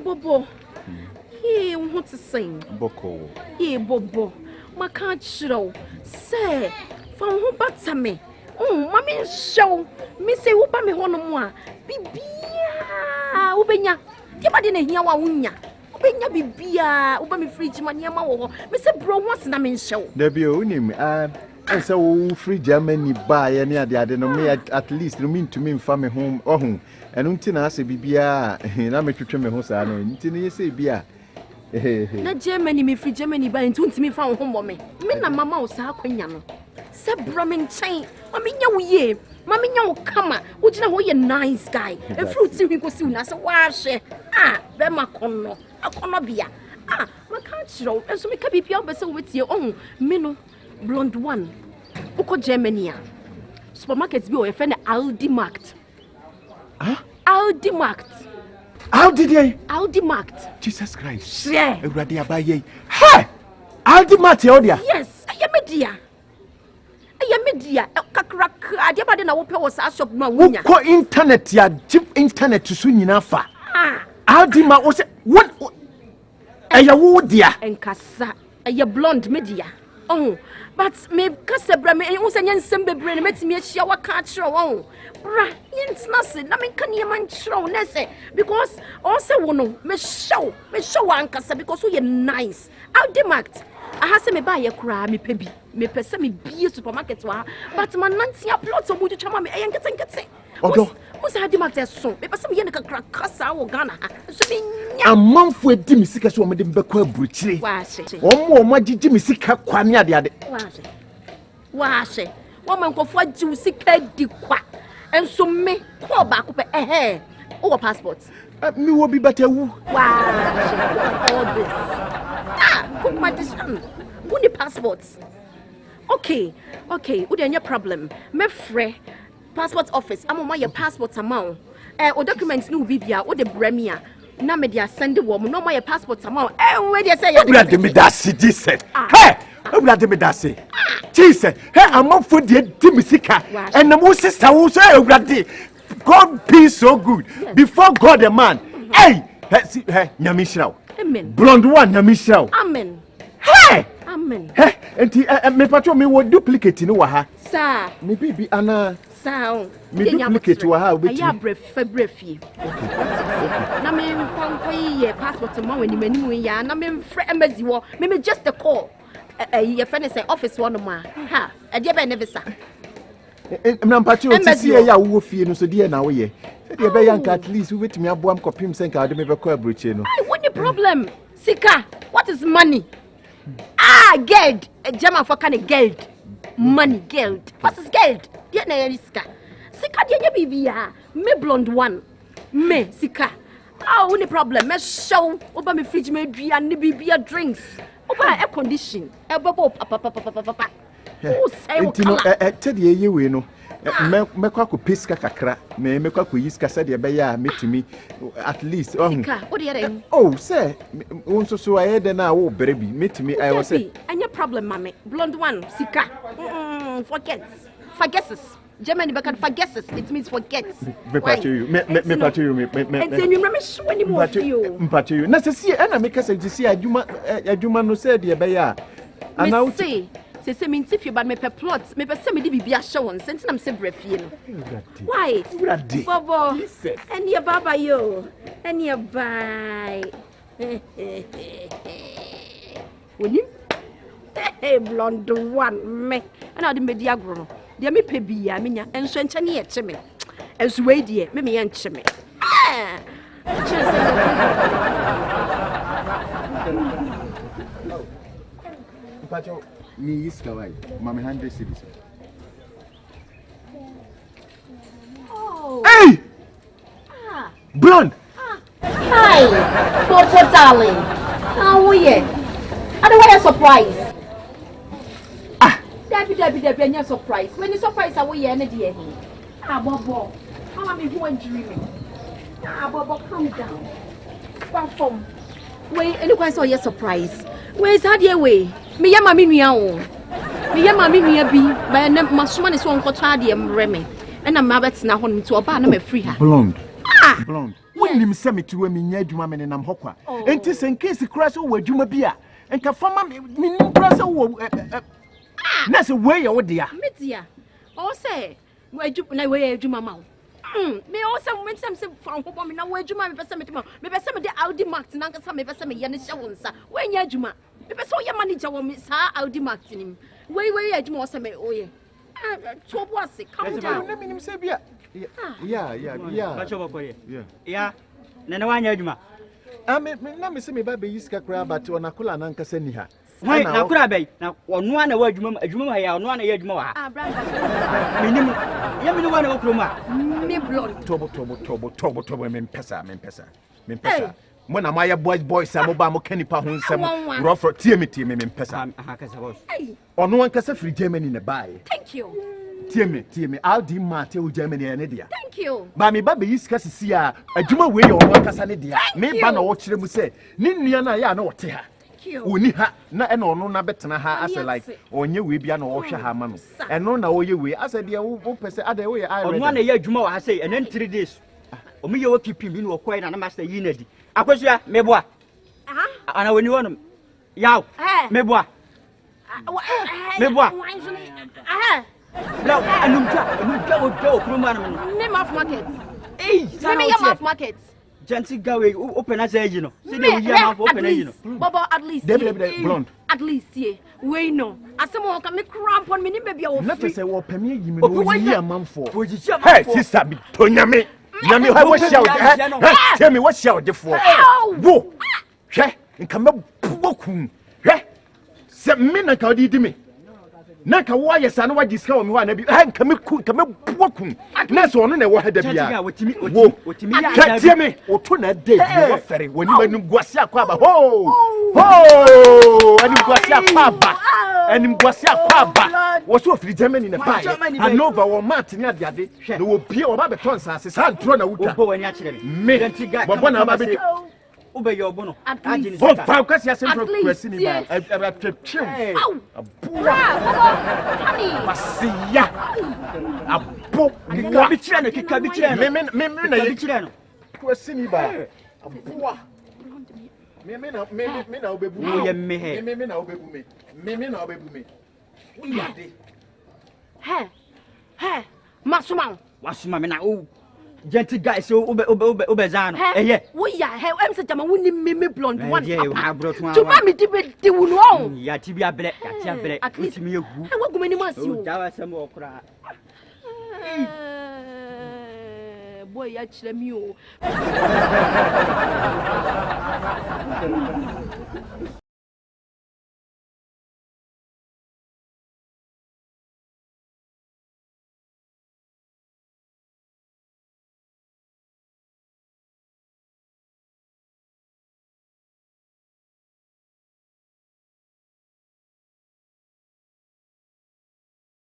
Bobo. Ye want to sing. Boko. Ye Bobo. My can't show. Say, from who but me. Oh, mammy show. Me say, who me one more. Bibia. Ubenya. Tiba didn't hear one unya. Ubenya bibia. Uba me fridge man yama. Mr. Bro wants na me show. There be only and so free Germany buy any other no me at least no mean to me family home or home. And until I say bibia, and I'm a true me house. I know until you say bia. Na Germany me free Germany buy into me found home me. Me na mama was a quenyano. Se bramin chain. Mami nya ye. Mami nya kama. Ujina ho ye nice guy. E fruit si we go see na se wash. Ah, be makono. Akono bia. Ah, ma can't show. And so me ka bibia be se with you. Oh, me no blonde one. Uko Germany. Supermarkets be o e friend Aldi Markt. Huh? Aldi Markt. How did they? Aldi Markt. Jesus Christ. Yeah. Everybody abaye. Hey! Aldi Markt odia. Yes, media. Media. Kakrak. Adiabade na wo pe wo sa shop ma wunya. Ko internet ya cheap internet to so nyina fa. Ah. Aldi Markt wo say what? Eya wo dia. Kasa. Eya blonde media. Oh, but me Kasa bra me wo say nyensem bebre na metimi ahia wa ka kire wo. Bra, yentna se na me kan yeman kire na say because also wo no me show Kasa because we nice. Aldi Markt. Aha se me ba ye kura me pebi. Me pese me bie supermarket wa but man nanti upload so muju chama me eyenkete. Odo. Mo say Aldi Markt so. Me pese me ye kakra Kasa wo Ghana. So me nya. Amanfo edi mi sika so o me de mbekọ aburuchire. Wa she. O mo agigi mi sika kwa ne ade. Wa she. Wo man kofo agi sika di kwa. Enso me ko ba ko pe o passport. Me wo bi batawu. Wow. All this. Ah, competition. Who the passports? Okay. Who dey any problem? Me free passport office. I'm on your passport amount. O documents no bibia, o de bremia. Na me dey send wo no my passport amount. We dey say you dey me that Jesus. Hey! You dey me that say. Jesus. Hey, amanfo dey di mi sika. And my sister who say you dey God be so good. Yes. Before God a man. Hey, Nyamishraw. Amen. Blonde one Nyamishraw. Amen. Hey! Amen. Hey, enti me patro me wo duplicate no wa ha. Sir. Me bibi ana. Sir. Me duplicate wa ha obeti. Aya brefie. Okay. Na me mfan ye passport ma wani mani mu ya na me mfre embassy wo. Me just a call. Your friend say office one ma. Ha. E dey be never sir. Na mpachi o ti sie ya wo fie no so dey na wo ye. Se dey be yank at least we wetimi aboam kopim senka ade me be ko abroche no. What the problem? Sika, what is money? Ah, geld. German for kind of geld. Money, geld. What is geld? Dey na sika. Sika dey nya bibia. Me blonde one. Me sika. Ah, what the problem? Me show oba me fridge me dua ne bibia drinks. Oba air condition. E bobo papa. Oh, say what color? Tell ye we no. Me kwa ko peska kakra. Me kwa ko yiska said ye be ya metumi at least. Sika, what dey? Oh, say won so aye de na wo bere bi metumi I was say. Any problem, mommy? Blonde one, sika. Forgets. Germany back and forgets. It means forgets. Me patch you. Me patch you. And then you remember show any more you. Patch you. Na se na make us see adwuma no said ye be ya. And now say me if you but me per plot me per say me di bibia show on sense am say brefie no. Why? Bobo. And your baba yo. And your bye. Woni? Hey blonde one me. And I di media agro. Dia me pe bia me nya enso enche ne ye che me. Enso we die me ye enche me. Pacho ni iska wai mama 100 cedis. Oh. Hey! Blonde. Hi. Bobo darling. How are you? I don't want a surprise. Debbie, and your surprise. When you surprise, I will hear any day. Bobo. How am I going dreaming? Bobo, calm down. Perform. Wait, anyone saw your surprise. Where's that your way? Me ya mami miao. Me ya mami mia bi. By na masuma ne so nkoto ade em reme. And I'm about to now home to oba na me free her. Blonde. Blonde. wonim se metuwa minya adwuma me nenam hokwa enti se nkesi kura so wo adwuma bia enka fama minim kura so wo na se we ye wo dia media o se adwuma na we adwuma ma me o se momentum se fa ho me na wo adwuma me pese me pese me de Audi Max na nka sa me pese me ye ne hye wo nsa we nya adwuma me pese o ye manager wo me sa Audi Max nim we adwuma o se me o ye to boss calm down na minim se bia yeah bacho bokoye yeah nene wanya adwuma na me se me ba be yiska kra but onakula na nka sa ni ha why na kura bay na ono ana wa adwuma ha ya ono ana ya adwuma wa ha minim ya minim wa na okro ma me blood tobo me mpesa mo na my boys am ba mo kanipa ho nsem rofro tie me mpesa kasa boss ono an kasa free Germany na bae thank you tie me Aldi Mate o Germany ene dia thank you ba me ba be yiska sisi a adwuma we ye ono kasa ne dia me ba na wo kire mu se ni nua na ya na wote ha oni ha na ena ono na betena ha ase like onye we bia na wo hwe ha ma no eno na wo ye we ase dia wo pese ade wo ye ono na ye adwuma wa ha sei enen 3 days o me ye wo pipi bi na wo koi na master yi na di akwasua meboa ana woni wonum yaw meboa no anumja o kuruma na me name of market me of market Janti gawe open as age no see the year man open age no baba at least blonde at least ye we no asem o ka me cramp on me ni baby o na pese wo pami yi me no year man for hey sister bi to nyame ha wo shia tell me what shia de for wo hwe nka me bokum hwe se me na ka di me na ka wo ayesa na waji ska wo me ho na bi nka me bokum na so no na wo ha da bia otimi ya tell me o to na dey wo fere woni manum guase akwa ba ho ani guase akwa ba ani guase akwa ba wo so free Germany na ba Hannover wo mat ni ade na wo bie wo ba beton sase sa ntro na wuta wo wani a kire me bo na ba be ube yo bono ajini sika fa kwasi asentro kwasi ni ba atwetwe abua honey wasiya abo kika bi kire no me na bi kire no kwasi ni ba abua me na obebu me ye me he me na obebu me na obebu me uyade he masuma me na o Gentle guys, so obezano. Eh, we are here. I'm such a man winning me blonde one. To mammy did the one. Ya tibia black, ya black. At least me. I want to many months. You some more cry. Boy, actually, you.